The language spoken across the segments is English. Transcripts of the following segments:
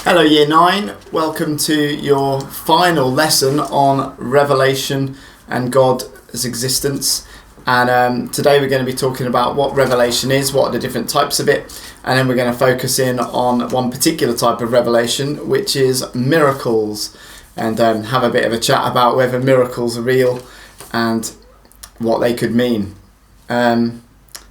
Hello Year 9, welcome to your final lesson on Revelation and God's existence. And today we're going to be talking about what Revelation is, what are the different types of it, and then we're going to focus in on one particular type of revelation, which is miracles, and have a bit of a chat about whether miracles are real and what they could mean.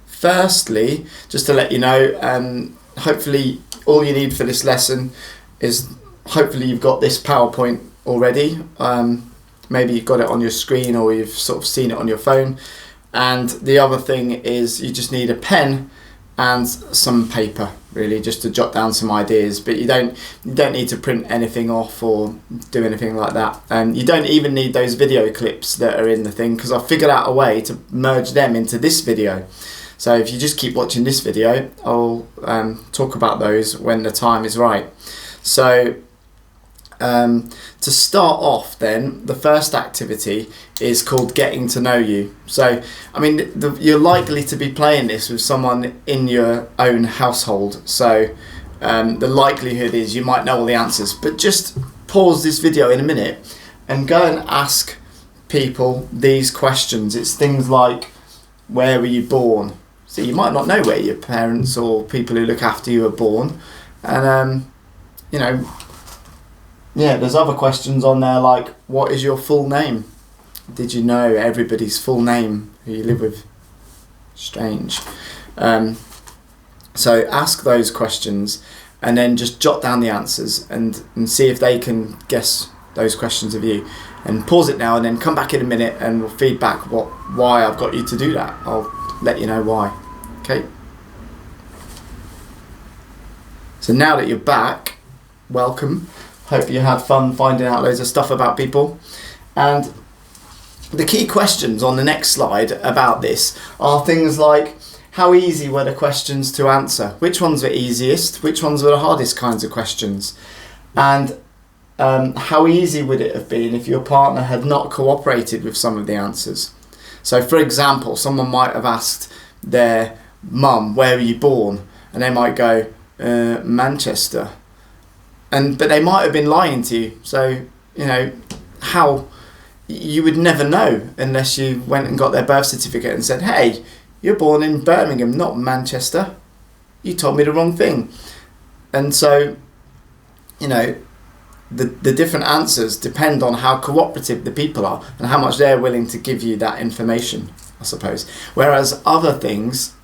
Firstly, just to let you know, hopefully all you need for this lesson is hopefully you've got this PowerPoint already. Maybe you've got it on your screen or you've sort of seen it on your phone. And the other thing is you just need a pen and some paper, really, just to jot down some ideas. But you don't need to print anything off or do anything like that. And you don't even need those video clips that are in the thing, because I've figured out a way to merge them into this video. So if you just keep watching this video, I'll talk about those when the time is right. So to start off then, the first activity is called Getting to Know You. So, I mean, you're likely to be playing this with someone in your own household. So the likelihood is you might know all the answers. But just pause this video in a minute and go and ask people these questions. It's things like, where were you born? So you might not know where your parents or people who look after you are born. And, there's other questions on there like, what is your full name? Did you know everybody's full name who you live with? Strange. So ask those questions and then just jot down the answers and see if they can guess those questions of you. And pause it now and then come back in a minute and we'll feedback why I've got you to do that. I'll let you know why. Okay. So now that you're back, welcome. Hope you had fun finding out loads of stuff about people. And the key questions on the next slide about this are things like, how easy were the questions to answer? Which ones were easiest? Which ones were the hardest kinds of questions? And how easy would it have been if your partner had not cooperated with some of the answers? So for example, someone might have asked their mum, where were you born? And they might go, Manchester. But they might have been lying to you. So, how you would never know unless you went and got their birth certificate and said, hey, you're born in Birmingham, not Manchester. You told me the wrong thing. And so, the different answers depend on how cooperative the people are and how much they're willing to give you that information, I suppose. Whereas other things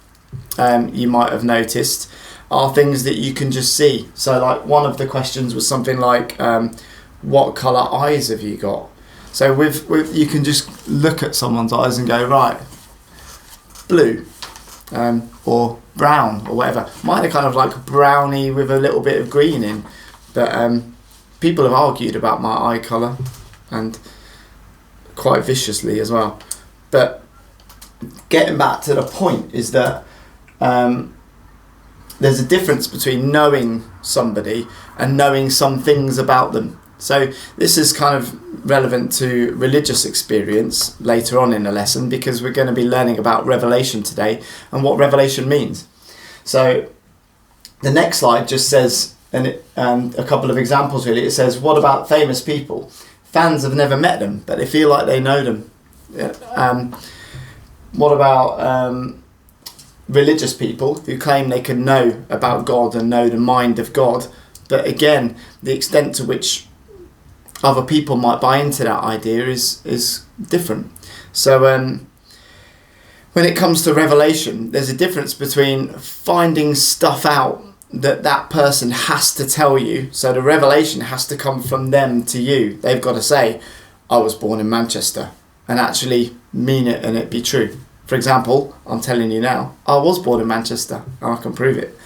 you might have noticed are things that you can just see. So like one of the questions was something like, what colour eyes have you got? So with you can just look at someone's eyes and go, right, blue or brown or whatever. Mine are kind of like browny with a little bit of green in. But people have argued about my eye colour, and quite viciously as well. But getting back to the point is that there's a difference between knowing somebody and knowing some things about them. So this is kind of relevant to religious experience later on in the lesson, because we're going to be learning about revelation today and what revelation means. So the next slide just says, and a couple of examples really, it says, what about famous people? Fans have never met them, but they feel like they know them. What about religious people who claim they can know about God and know the mind of God? But again, the extent to which other people might buy into that idea is different. So when it comes to revelation, there's a difference between finding stuff out that person has to tell you. So the revelation has to come from them to you. They've got to say, I was born in Manchester, and actually mean it and it be true. For example, I'm telling you now, I was born in Manchester and I can prove it.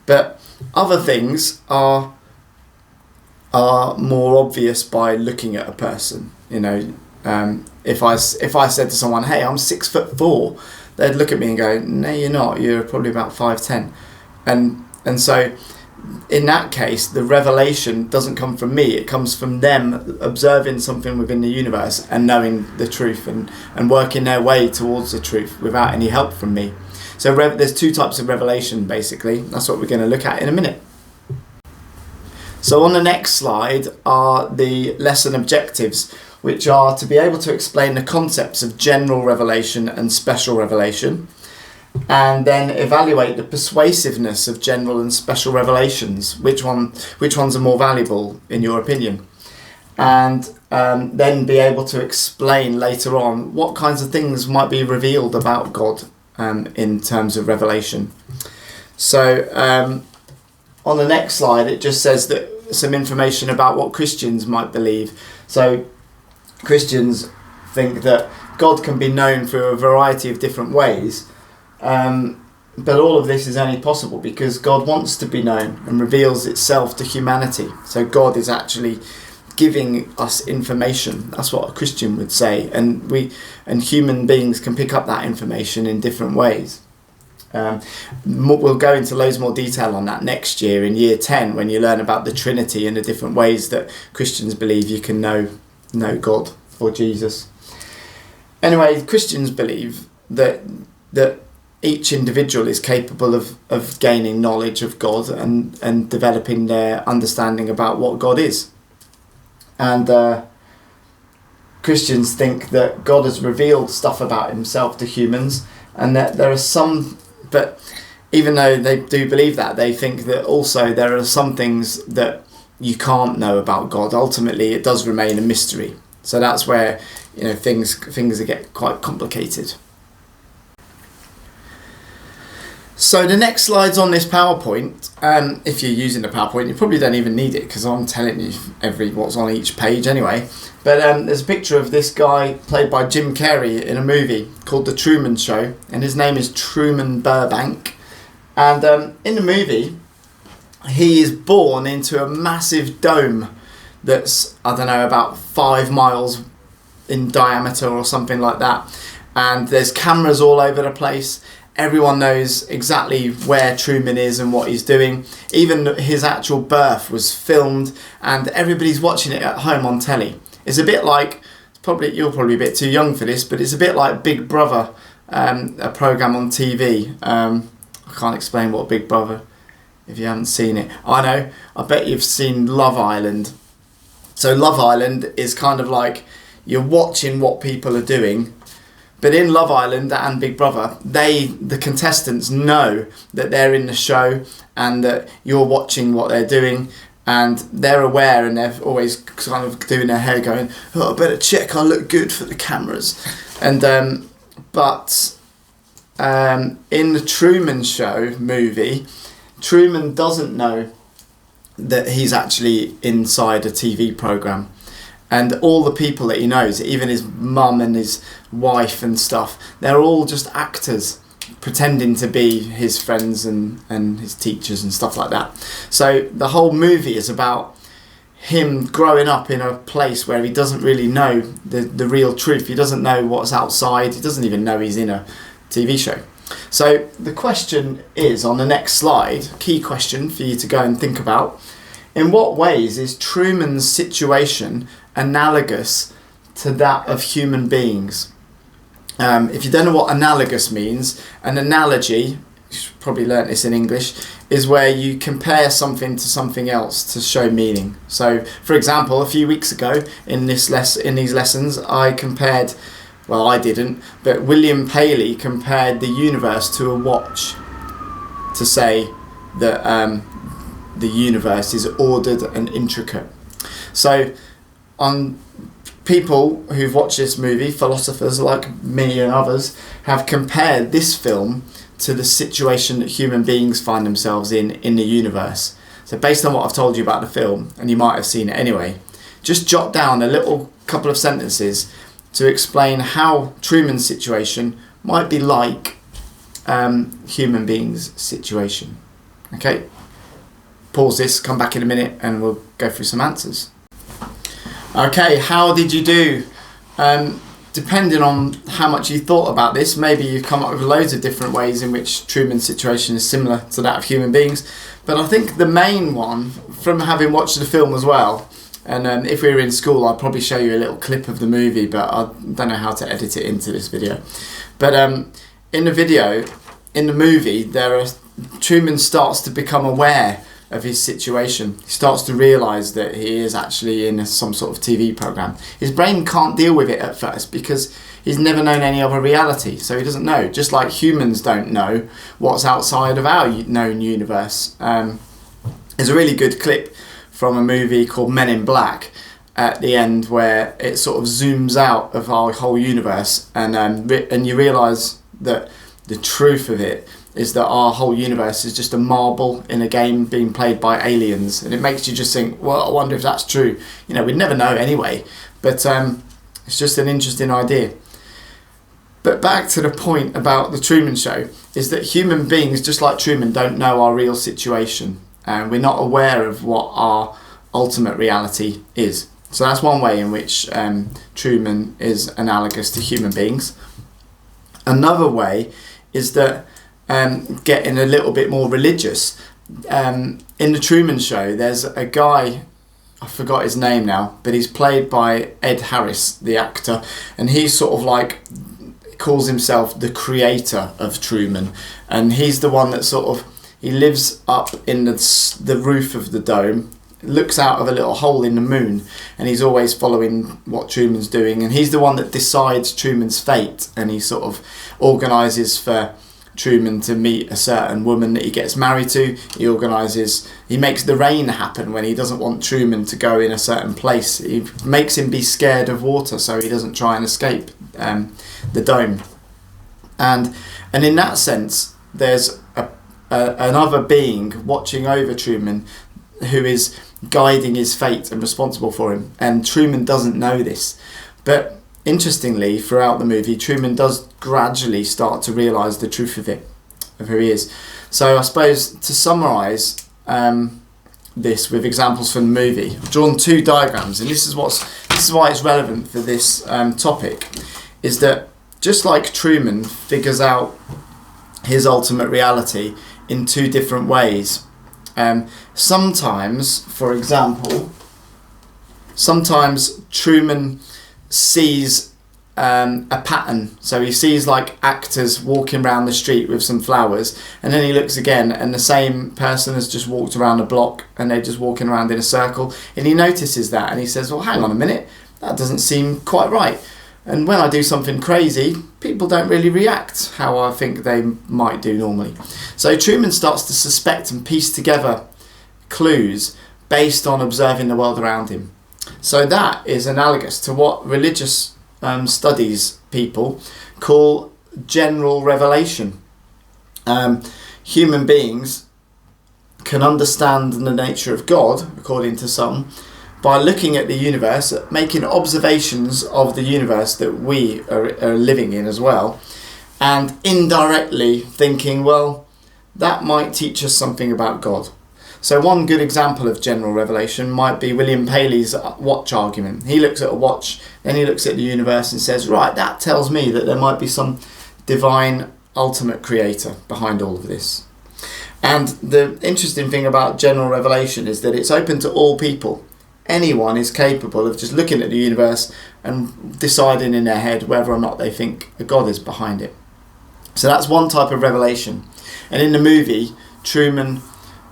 But other things are more obvious by looking at a person. If I said to someone, hey, I'm 6'4", they'd look at me and go, no, you're not. You're probably about 5'10". And so in that case, the revelation doesn't come from me. It comes from them observing something within the universe and knowing the truth and working their way towards the truth without any help from me. So there's two types of revelation, basically. That's what we're going to look at in a minute. So on the next slide are the lesson objectives, which are to be able to explain the concepts of general revelation and special revelation, and then evaluate the persuasiveness of general and special revelations. Which ones are more valuable in your opinion? And then be able to explain later on what kinds of things might be revealed about God in terms of revelation. So on the next slide, it just says that some information about what Christians might believe. So Christians think that God can be known through a variety of different ways, but all of this is only possible because God wants to be known and reveals itself to humanity. So God is actually giving us information. That's what a Christian would say, and human beings can pick up that information in different ways. We'll go into loads more detail on that next year in year 10 when you learn about the Trinity and the different ways that Christians believe you can know God or Jesus. Anyway, Christians believe that each individual is capable of gaining knowledge of God and developing their understanding about what God is. And Christians think that God has revealed stuff about himself to humans, and that there are some, but even though they do believe that, they think that also there are some things that you can't know about God. Ultimately, it does remain a mystery. So that's where things get quite complicated. So the next slide's on this PowerPoint. If you're using the PowerPoint, you probably don't even need it because I'm telling you what's on each page anyway. But there's a picture of this guy played by Jim Carrey in a movie called The Truman Show, and his name is Truman Burbank. And in the movie, he is born into a massive dome that's, I don't know, about 5 miles in diameter or something like that. And there's cameras all over the place. Everyone knows exactly where Truman is and what he's doing. Even his actual birth was filmed, and everybody's watching it at home on telly. It's a bit like, you're probably a bit too young for this, but it's a bit like Big Brother, a program on TV. I can't explain what Big Brother, if you haven't seen it. I bet you've seen Love Island. So Love Island is kind of like you're watching what people are doing. But in Love Island and Big Brother, the contestants know that they're in the show and that you're watching what they're doing, and they're aware, and they're always kind of doing their hair going, I better check I look good for the cameras. And but in the Truman Show movie, Truman doesn't know that he's actually inside a TV program. And all the people that he knows, even his mum and his wife and stuff, they're all just actors pretending to be his friends and his teachers and stuff like that. So the whole movie is about him growing up in a place where he doesn't really know the real truth. He doesn't know what's outside. He doesn't even know he's in a TV show. So the question is, on the next slide, key question for you to go and think about: in what ways is Truman's situation analogous to that of human beings? If you don't know what analogous means, an analogy, you should probably learnt this in English, is where you compare something to something else to show meaning. So, for example, a few weeks ago in these lessons, I compared, well, I didn't, but William Paley compared the universe to a watch to say that the universe is ordered and intricate. So on people who've watched this movie, philosophers like me and others, have compared this film to the situation that human beings find themselves in the universe. So based on what I've told you about the film, and you might have seen it anyway, just jot down a little couple of sentences to explain how Truman's situation might be like human beings' situation. Okay? Pause this, come back in a minute, and we'll go through some answers. Okay, how did you do? Depending on how much you thought about this, maybe you've come up with loads of different ways in which Truman's situation is similar to that of human beings. But I think the main one, from having watched the film as well, and if we were in school, I'd probably show you a little clip of the movie, but I don't know how to edit it into this video. But in the movie, Truman starts to become aware of his situation. He starts to realise that he is actually in some sort of TV programme. His brain can't deal with it at first because he's never known any other reality, so he doesn't know. Just like humans don't know what's outside of our known universe. There's a really good clip from a movie called Men in Black at the end where it sort of zooms out of our whole universe, and you realise that the truth of it is that our whole universe is just a marble in a game being played by aliens, and it makes you just think, well, I wonder if that's true. You know, we'd never know anyway, but it's just an interesting idea. But back to the point about the Truman Show, is that human beings, just like Truman, don't know our real situation, and we're not aware of what our ultimate reality is. So that's one way in which Truman is analogous to human beings. Another way is that getting a little bit more religious. In the Truman Show, there's a guy, I forgot his name now, but he's played by Ed Harris, the actor, and he's sort of like calls himself the creator of Truman, and he's the one that sort of, he lives up in the roof of the dome, looks out of a little hole in the moon, and he's always following what Truman's doing, and he's the one that decides Truman's fate, and he sort of organises for Truman to meet a certain woman that he gets married to. He makes the rain happen when he doesn't want Truman to go in a certain place. He makes him be scared of water so he doesn't try and escape the dome. And in that sense, there's another being watching over Truman who is guiding his fate and responsible for him. And Truman doesn't know this. But interestingly, throughout the movie, Truman does gradually start to realise the truth of it, of who he is. So I suppose to summarise this with examples from the movie, I've drawn two diagrams, and this is why it's relevant for this topic, is that just like Truman figures out his ultimate reality in two different ways. Sometimes, for example, Truman sees a pattern. So he sees like actors walking around the street with some flowers, and then he looks again and the same person has just walked around a block and they're just walking around in a circle, and he notices that and he says, well, hang on a minute, that doesn't seem quite right. And when I do something crazy, people don't really react how I think they might do normally. So Truman starts to suspect and piece together clues based on observing the world around him. So that is analogous to what religious studies people call general revelation. Human beings can understand the nature of God, according to some, by looking at the universe, making observations of the universe that we are living in as well, and indirectly thinking, well, that might teach us something about God. So one good example of general revelation might be William Paley's watch argument. He looks at a watch, then he looks at the universe and says, right, that tells me that there might be some divine ultimate creator behind all of this. And the interesting thing about general revelation is that it's open to all people. Anyone is capable of just looking at the universe and deciding in their head whether or not they think a God is behind it. So that's one type of revelation. And in the movie, Truman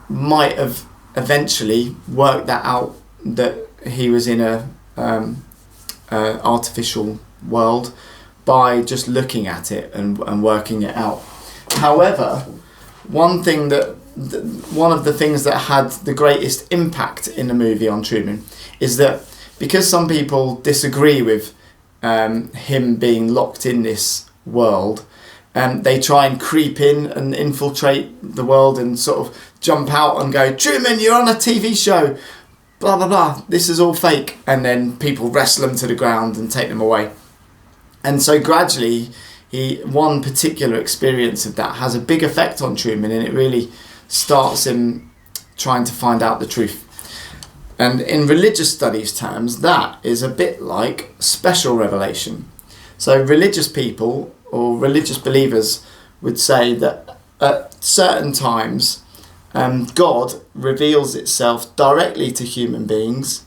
might have eventually worked that out, that he was in a artificial world by just looking at it and working it out. However, one of the things that had the greatest impact in the movie on Truman is that because some people disagree with him being locked in this world, they try and creep in and infiltrate the world and sort of jump out and go, Truman, you're on a TV show, blah, blah, blah, this is all fake. And then people wrestle them to the ground and take them away. And so gradually, one particular experience of that has a big effect on Truman, and it really starts him trying to find out the truth. And in religious studies terms, that is a bit like special revelation. So religious people or religious believers would say that at certain times God reveals itself directly to human beings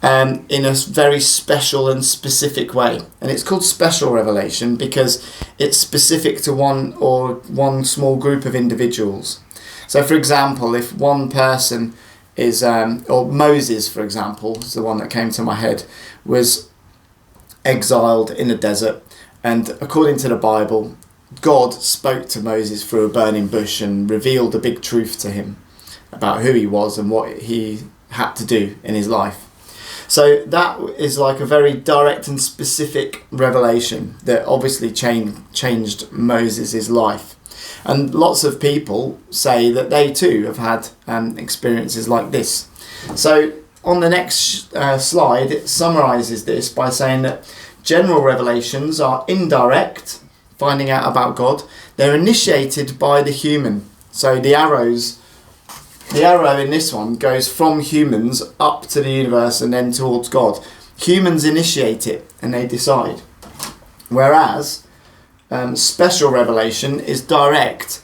in a very special and specific way. And it's called special revelation because it's specific to one small group of individuals. So for example, if one person is, or Moses for example, is the one that came to my head, was exiled in the desert, and according to the Bible, God spoke to Moses through a burning bush and revealed a big truth to him about who he was and what he had to do in his life. So that is like a very direct and specific revelation that obviously changed Moses' life. And lots of people say that they too have had experiences like this. So on the next slide, it summarises this by saying that general revelations are indirect, finding out about God. They're initiated by the human. So the arrow in this one goes from humans up to the universe and then towards God. Humans initiate it and they decide. Whereas special revelation is direct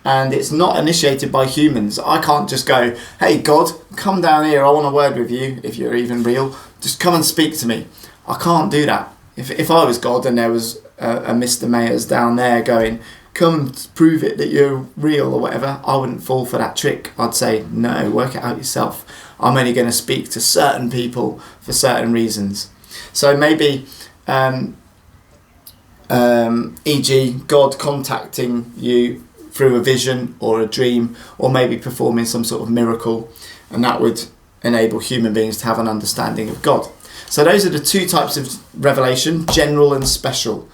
and it's not initiated by humans. I can't just go, hey God, come down here, I want a word with you, if you're even real. Just come and speak to me. I can't do that. If I was God and there was a Mr. Mayers down there going, come and prove it that you're real or whatever, I wouldn't fall for that trick. I'd say, no, work it out yourself. I'm only going to speak to certain people for certain reasons. So maybe, e.g. God contacting you through a vision or a dream, or maybe performing some sort of miracle, and that would enable human beings to have an understanding of God. So those are the two types of revelation, general and special.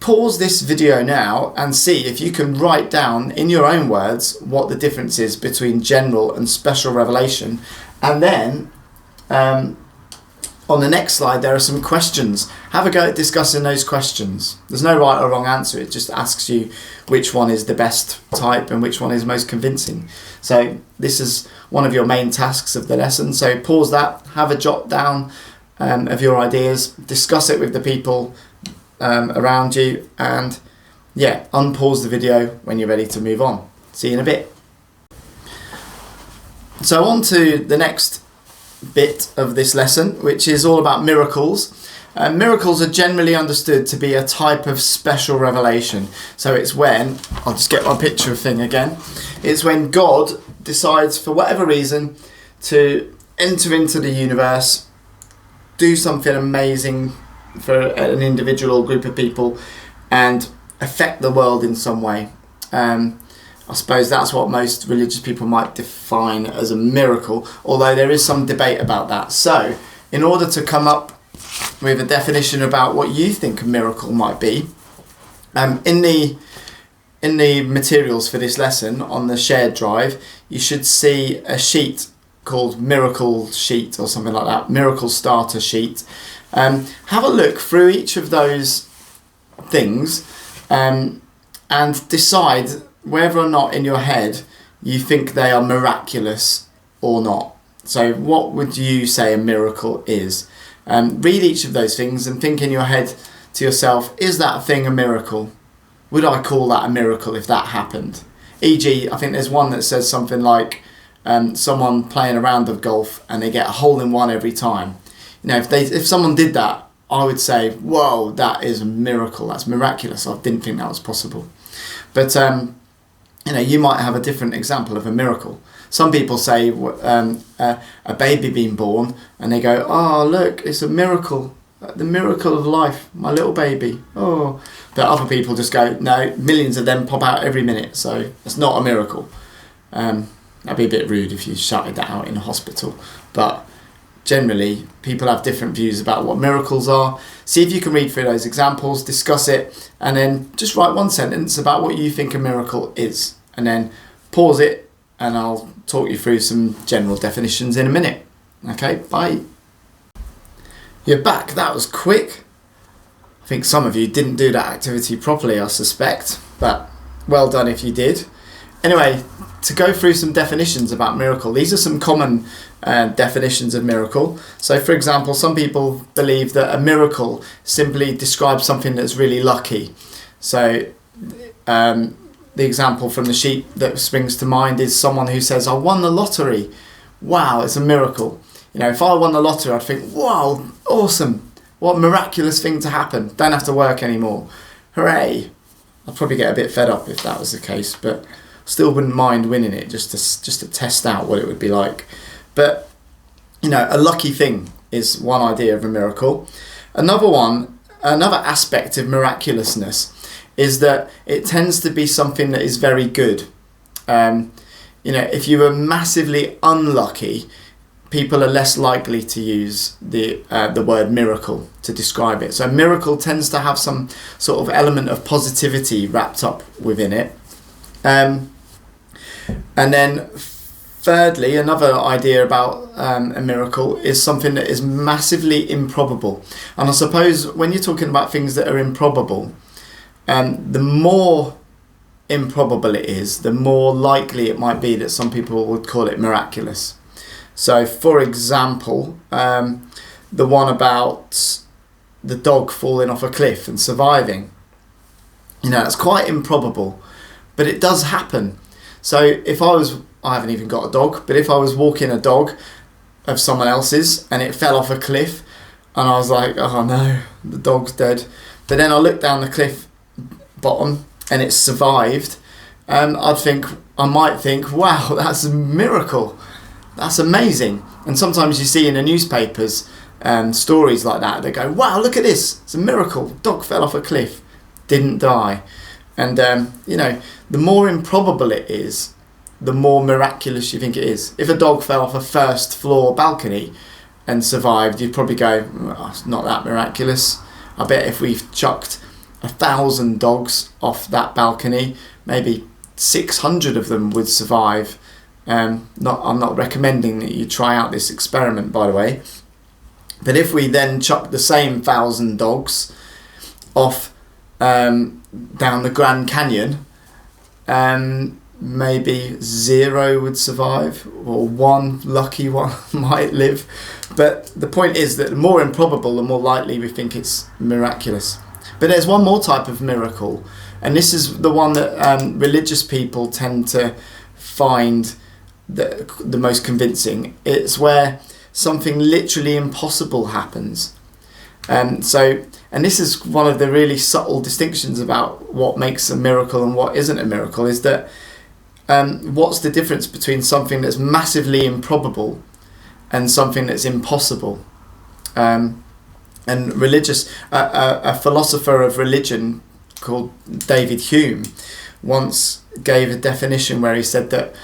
Pause this video now and see if you can write down in your own words what the difference is between general and special revelation. And then on the next slide there are some questions. Have a go at discussing those questions. There's no right or wrong answer, it just asks you which one is the best type and which one is most convincing. So this is one of your main tasks of the lesson. So pause that, have a jot down of your ideas, discuss it with the people around you, and yeah, unpause the video when you're ready to move on. See you in a bit. So on to the next bit of this lesson, which is all about miracles. Miracles are generally understood to be a type of special revelation. So it's when, I'll just get my picture thing again, it's when God decides for whatever reason to enter into the universe, do something amazing for an individual or group of people, and affect the world in some way. I suppose that's what most religious people might define as a miracle, although there is some debate about that. So in order to come up with a definition about what you think a miracle might be, in the materials for this lesson on the shared drive, you should see a sheet called Miracle Sheet or something like that, Miracle Starter Sheet. Have a look through each of those things and decide whether or not in your head you think they are miraculous or not. So what would you say a miracle is? Read each of those things and think in your head to yourself, is that thing a miracle? Would I call that a miracle if that happened? E.g., I think there's one that says something like someone playing a round of golf and they get a hole in one every time. You know, if someone did that, I would say, whoa, that is a miracle. That's miraculous. I didn't think that was possible. But you know, you might have a different example of a miracle. Some people say a baby being born, and they go, oh, look, it's a miracle. The miracle of life, my little baby. Oh, but other people just go, no, millions of them pop out every minute, so it's not a miracle. That'd be a bit rude if you shouted that out in a hospital. But generally, people have different views about what miracles are. See if you can read through those examples, discuss it, and then just write one sentence about what you think a miracle is. And then pause it, and I'll talk you through some general definitions in a minute. Okay, bye. You're back. That was quick. I think some of you didn't do that activity properly, I suspect, but well done if you did. Anyway, to go through some definitions about miracle, these are some common definitions of miracle. So for example, some people believe that a miracle simply describes something that's really lucky. So the example from the sheet that springs to mind is someone who says, I won the lottery. Wow, it's a miracle. You know, if I won the lottery, I'd think, wow, awesome. What a miraculous thing to happen. Don't have to work anymore. Hooray. I'd probably get a bit fed up if that was the case, but still wouldn't mind winning it just to test out what it would be like. But you know, a lucky thing is one idea of a miracle. Another aspect of miraculousness is that it tends to be something that is very good. You know, if you were massively unlucky, people are less likely to use the word miracle to describe it. So miracle tends to have some sort of element of positivity wrapped up within it. And then thirdly, another idea about a miracle is something that is massively improbable. And I suppose when you're talking about things that are improbable, the more improbable it is, the more likely it might be that some people would call it miraculous. So, for example, the one about the dog falling off a cliff and surviving. You know, it's quite improbable, but it does happen. So I haven't even got a dog, but if I was walking a dog of someone else's and it fell off a cliff and I was like, oh no, the dog's dead. But then I looked down the cliff bottom and it survived, and I might think, wow, that's a miracle. That's amazing. And sometimes you see in the newspapers stories like that. They go, wow, look at this. It's a miracle. Dog fell off a cliff, didn't die. And, you know, the more improbable it is, the more miraculous you think it is. If a dog fell off a first floor balcony and survived, you'd probably go, oh, it's not that miraculous. I bet if we've chucked 1,000 dogs off that balcony, maybe 600 of them would survive. I'm not recommending that you try out this experiment, by the way. But if we then chuck the same 1,000 dogs off down the Grand Canyon, maybe 0 would survive, or 1 lucky one might live. But the point is that the more improbable, the more likely we think it's miraculous. But there's one more type of miracle, and this is the one that religious people tend to find the most convincing. It's where something literally impossible happens. And this is one of the really subtle distinctions about what makes a miracle and what isn't a miracle, is that what's the difference between something that's massively improbable and something that's impossible? And a philosopher of religion called David Hume once gave a definition where he said that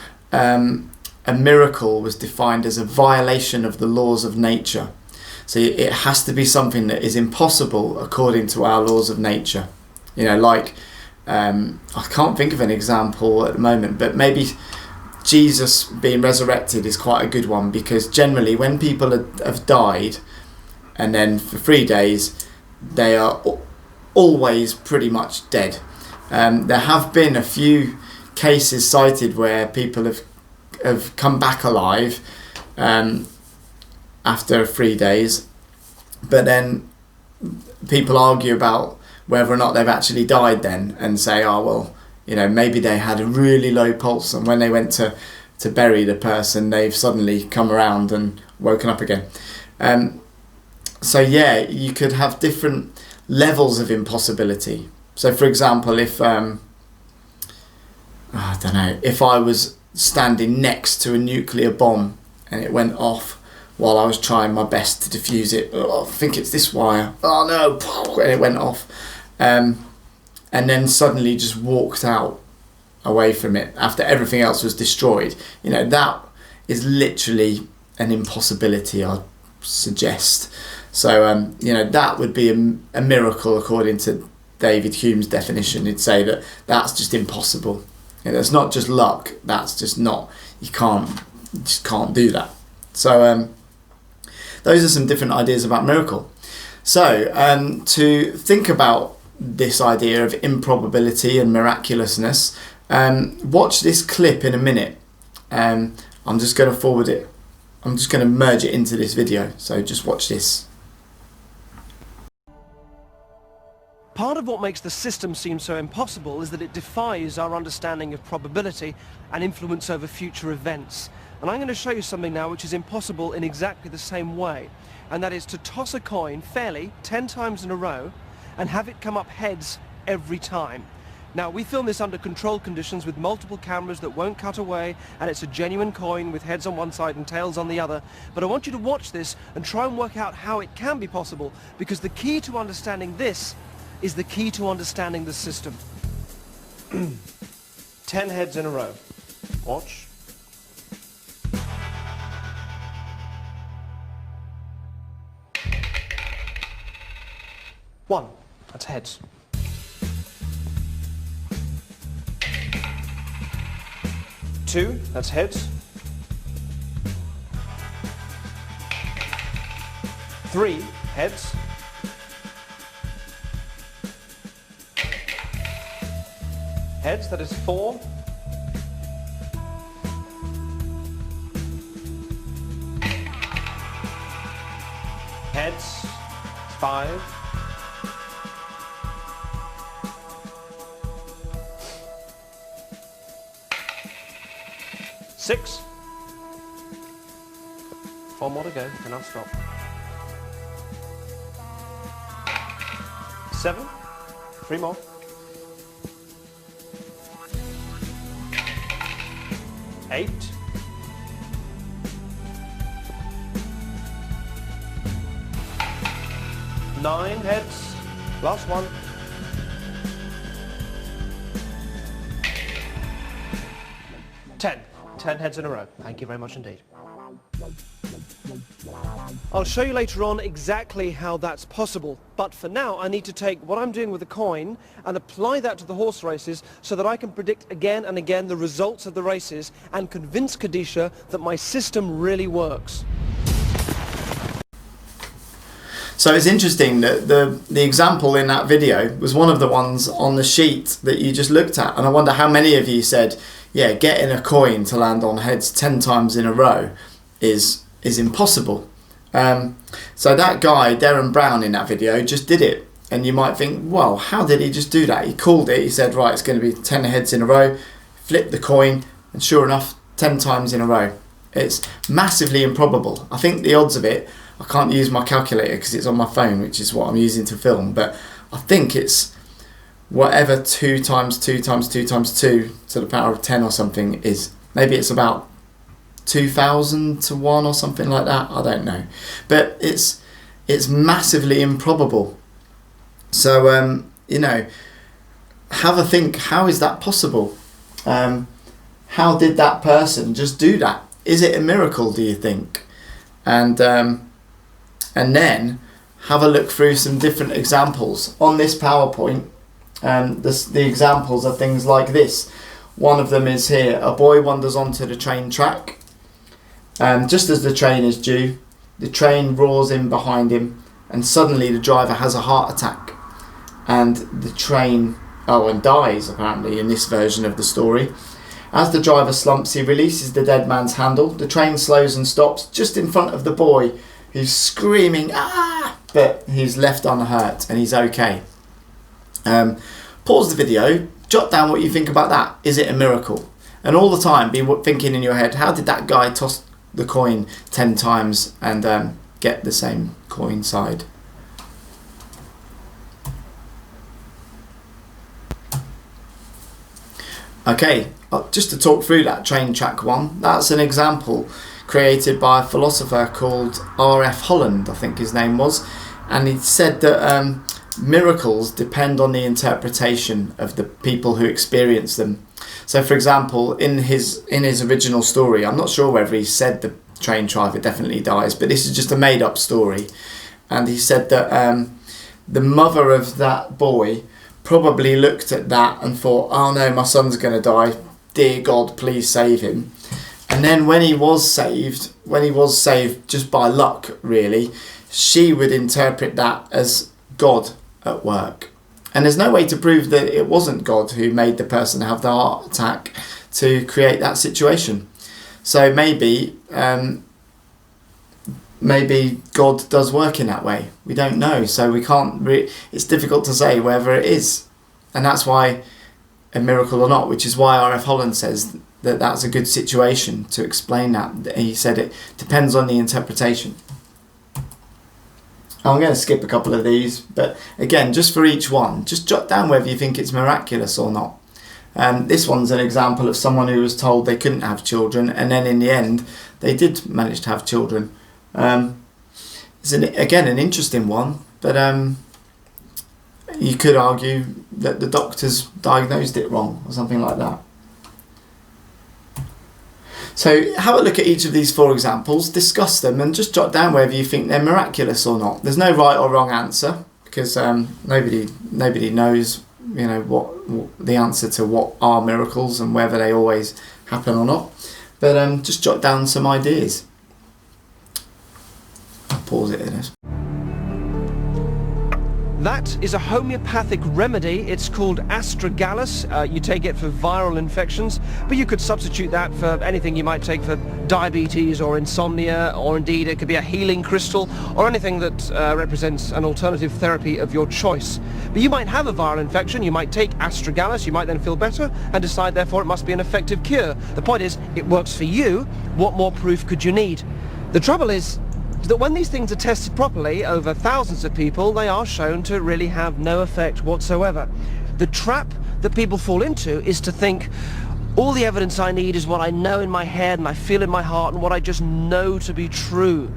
a miracle was defined as a violation of the laws of nature. So it has to be something that is impossible according to our laws of nature. You know, like, I can't think of an example at the moment, but maybe Jesus being resurrected is quite a good one, because generally when people have died and then for 3 days, they are always pretty much dead. There have been a few cases cited where people have come back alive after 3 days, but then people argue about whether or not they've actually died then, and say, oh well, you know, maybe they had a really low pulse, and when they went to bury the person, they've suddenly come around and woken up again. So yeah, you could have different levels of impossibility. So for example, if I don't know, if I was standing next to a nuclear bomb and it went off while I was trying my best to defuse it, oh, I think it's this wire, oh no, and it went off, and then suddenly just walked out away from it after everything else was destroyed, you know, that is literally an impossibility, I'd suggest. So you know, that would be a miracle according to David Hume's definition. He'd say that that's just impossible. You know, it's not just luck, that's just not, you just can't do that. So those are some different ideas about miracle. So to think about this idea of improbability and miraculousness, watch this clip in a minute. I'm just going to merge it into this video, so just watch this. Part of what makes the system seem so impossible is that it defies our understanding of probability and influence over future events. And I'm going to show you something now which is impossible in exactly the same way, and that is to toss a coin fairly 10 times in a row and have it come up heads every time. Now, we film this under controlled conditions with multiple cameras that won't cut away, and it's a genuine coin with heads on one side and tails on the other. But I want you to watch this and try and work out how it can be possible, because the key to understanding this is the key to understanding the system. 10 heads in a row. Watch. One. That's heads. Two, that's heads. Three, heads. Heads, that is four. Heads, five. Six. Four more to go, and I'll stop. Seven. Three more. Eight. Nine heads. Last one. 10. 10 heads in a row. Thank you very much indeed. I'll show you later on exactly how that's possible, but for now I need to take what I'm doing with the coin and apply that to the horse races so that I can predict again and again the results of the races and convince Kadisha that my system really works. So it's interesting that the example in that video was one of the ones on the sheet that you just looked at, and I wonder how many of you said, yeah, getting a coin to land on heads 10 times in a row is impossible. So that guy, Darren Brown, in that video just did it, and you might think, well, how did he just do that? He called it, he said, right, it's going to be 10 heads in a row, flipped the coin, and sure enough, 10 times in a row. It's massively improbable. I think the odds of it, I can't use my calculator because it's on my phone, which is what I'm using to film, but I think it's whatever 2 times 2 times 2 times 2 to the power of 10 or something is. Maybe it's about 2,000 to 1 or something like that. I don't know, but it's massively improbable. So you know, have a think. How is that possible? How did that person just do that? Is it a miracle, do you think? And then have a look through some different examples on this PowerPoint. The examples are things like this. One of them is here. A boy wanders onto the train track. Just as the train is due, the train roars in behind him, and suddenly the driver has a heart attack, and the train and dies apparently in this version of the story. As the driver slumps, he releases the dead man's handle. The train slows and stops just in front of the boy, who's screaming, "Ah!" But he's left unhurt and he's okay. Pause the video, jot down what you think about that. Is it a miracle? And all the time be thinking in your head, how did that guy toss the coin 10 times and get the same coin side? Okay, just to talk through that train track one, that's an example created by a philosopher called R.F. Holland, I think his name was, and he said that miracles depend on the interpretation of the people who experience them. So for example, in his original story, I'm not sure whether he said the train driver definitely dies, but this is just a made up story, and he said that the mother of that boy probably looked at that and thought, oh no, my son's going to die, dear God, please save him. And then when he was saved just by luck really, she would interpret that as God at work. And there's no way to prove that it wasn't God who made the person have the heart attack to create that situation. So maybe God does work in that way. We don't know, so we can't. It's difficult to say whether it is, and that's why a miracle or not. Which is why R.F. Holland says that that's a good situation to explain that. He said it depends on the interpretation. I'm going to skip a couple of these, but again, just for each one, just jot down whether you think it's miraculous or not. This one's an example of someone who was told they couldn't have children, and then in the end, they did manage to have children. It's again an interesting one, but you could argue that the doctors diagnosed it wrong or something like that. So have a look at each of these 4 examples, discuss them, and just jot down whether you think they're miraculous or not. There's no right or wrong answer, because nobody knows, you know, what the answer to what are miracles and whether they always happen or not. But just jot down some ideas. I'll pause it in this. That is a homeopathic remedy. It's called astragalus. You take it for viral infections, but you could substitute that for anything you might take for diabetes or insomnia, or indeed it could be a healing crystal or anything that represents an alternative therapy of your choice. But you might have a viral infection, you might take astragalus, you might then feel better and decide therefore it must be an effective cure. The point is, it works for you. What more proof could you need? The trouble is that when these things are tested properly over thousands of people, they are shown to really have no effect whatsoever. The trap that people fall into is to think, all the evidence I need is what I know in my head and I feel in my heart and what I just know to be true.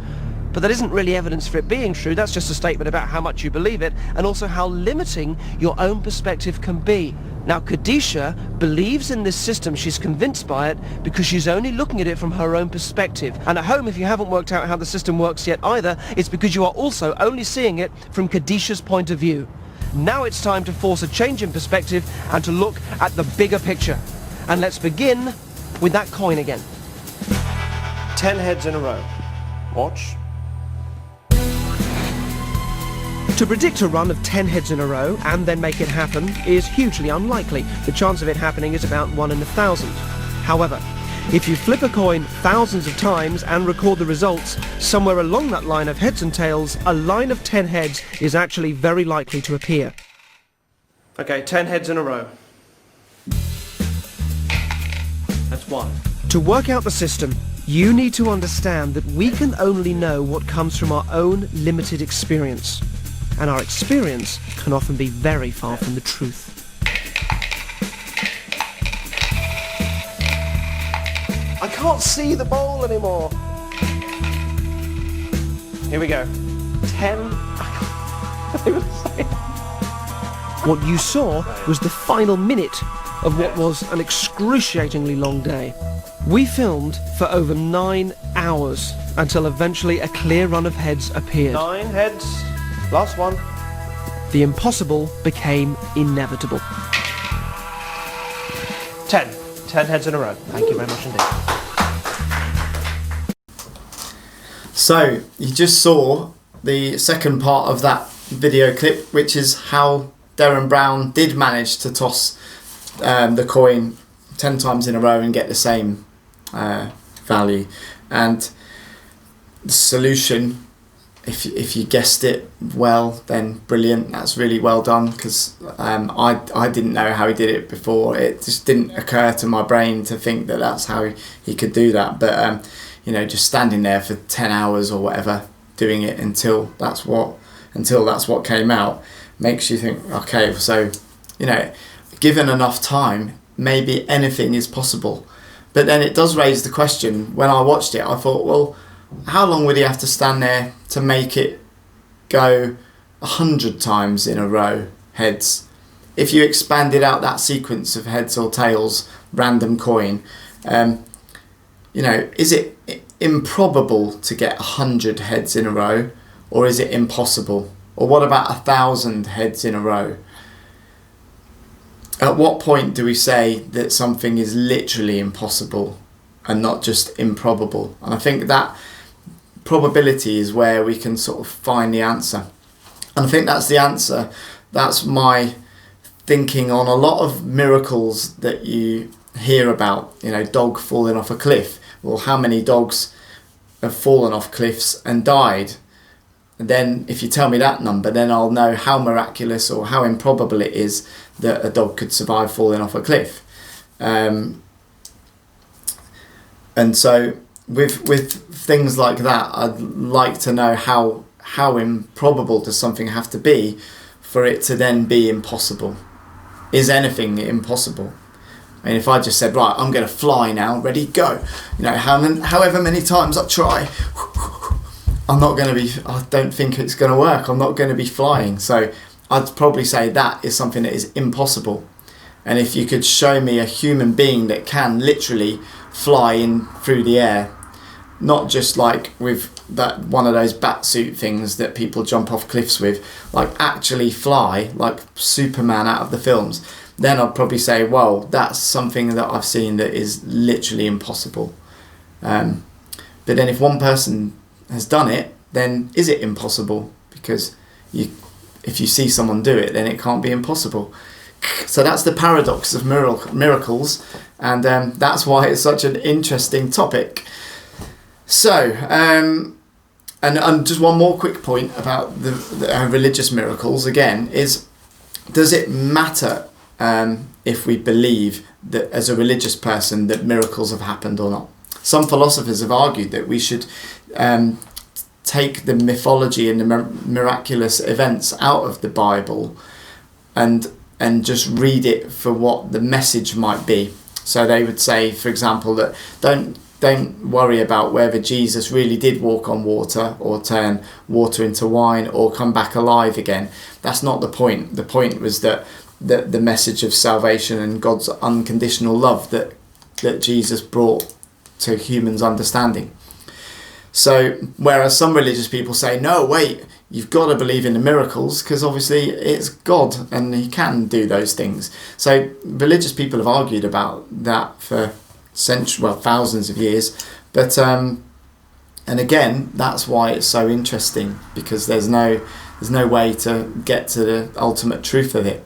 But that isn't really evidence for it being true. That's just a statement about how much you believe it and also how limiting your own perspective can be. Now, Kadisha believes in this system. She's convinced by it because she's only looking at it from her own perspective. And at home, if you haven't worked out how the system works yet either, it's because you are also only seeing it from Kadisha's point of view. Now it's time to force a change in perspective and to look at the bigger picture. And let's begin with that coin again. 10 heads in a row. Watch. To predict a run of 10 heads in a row and then make it happen is hugely unlikely. The chance of it happening is about 1 in 1,000. However, if you flip a coin thousands of times and record the results, somewhere along that line of heads and tails, a line of 10 heads is actually very likely to appear. Okay, 10 heads in a row. That's 1. To work out the system, you need to understand that we can only know what comes from our own limited experience. And our experience can often be very far from the truth. I can't see the bowl anymore. Here we go. 10. What you saw was the final minute of what was an excruciatingly long day. We filmed for over 9 hours until eventually a clear run of heads appeared. 9 heads. Last one. The impossible became inevitable. 10. 10 heads in a row. Thank you very much indeed. So, you just saw the second part of that video clip, which is how Derren Brown did manage to toss the coin 10 times in a row and get the same value. And the solution, if you guessed it well, then brilliant. That's really well done, because I didn't know how he did it before. It just didn't occur to my brain to think that that's how he could do that. But you know, just standing there for 10 hours or whatever, doing it until that's what came out, makes you think, okay, so, you know, given enough time, maybe anything is possible. But then it does raise the question. When I watched it, I thought, well, how long would he have to stand there to make it go 100 times in a row, heads? If you expanded out that sequence of heads or tails, random coin, you know, is it improbable to get 100 heads in a row, or is it impossible? Or what about 1,000 heads in a row? At what point do we say that something is literally impossible and not just improbable? And I think that probability is where we can sort of find the answer. And I think that's the answer. That's my thinking on a lot of miracles that you hear about. You know, dog falling off a cliff. Well, how many dogs have fallen off cliffs and died? And then if you tell me that number, then I'll know how miraculous or how improbable it is that a dog could survive falling off a cliff. And so with things like that, I'd like to know how how improbable does something have to be for it to then be impossible? Is anything impossible? I mean, if I just said, right, I'm going to fly now, ready, go. You know, however many times I try, I don't think it's going to work. I'm not going to be flying. So I'd probably say that is something that is impossible. And if you could show me a human being that can literally fly in through the air, not just like with that one of those bat suit things that people jump off cliffs with, like actually fly like Superman out of the films, then I'd probably say, well, that's something that I've seen that is literally impossible. But then if one person has done it, then is it impossible? Because if you see someone do it, then it can't be impossible. So that's the paradox of miracles, and that's why it's such an interesting topic. So, and just one more quick point about the religious miracles again is, does it matter if we believe that as a religious person that miracles have happened or not? Some philosophers have argued that we should take the mythology and the miraculous events out of the Bible and just read it for what the message might be. So they would say, for example, that don't worry about whether Jesus really did walk on water or turn water into wine or come back alive again. That's not the point. The point was that the message of salvation and God's unconditional love that Jesus brought to humans' understanding. So whereas some religious people say, no, wait, you've got to believe in the miracles because obviously it's God and he can do those things. So religious people have argued about that for thousands of years. But and again, that's why it's so interesting, because there's no way to get to the ultimate truth of it.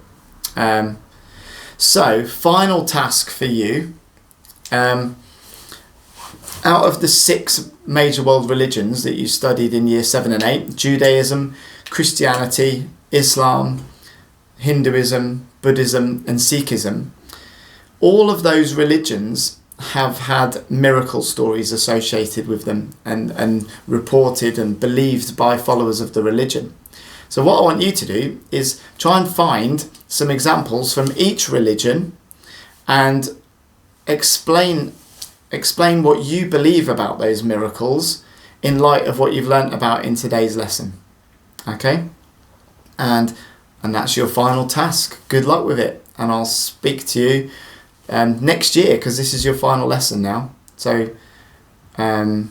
So final task for you. Out of the 6 major world religions that you studied in year 7 and 8, Judaism, Christianity, Islam, Hinduism, Buddhism and Sikhism, all of those religions have had miracle stories associated with them and reported and believed by followers of the religion. So what I want you to do is try and find some examples from each religion and explain what you believe about those miracles in light of what you've learnt about in today's lesson. Okay? And that's your final task. Good luck with it. And I'll speak to you next year, because this is your final lesson now. So, have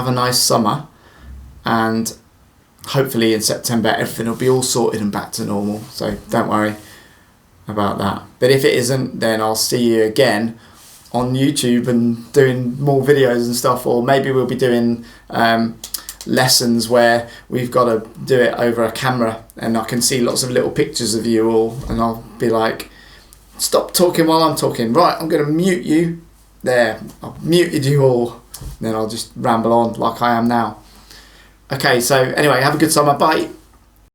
a nice summer. And hopefully in September everything will be all sorted and back to normal. So don't worry about that. But if it isn't, then I'll see you again on YouTube and doing more videos and stuff, or maybe we'll be doing lessons where we've got to do it over a camera and I can see lots of little pictures of you all, and I'll be like, stop talking while I'm talking, right, I'm going to mute you, there, I've muted you all, then I'll just ramble on like I am now. Okay, so anyway, have a good summer, bye.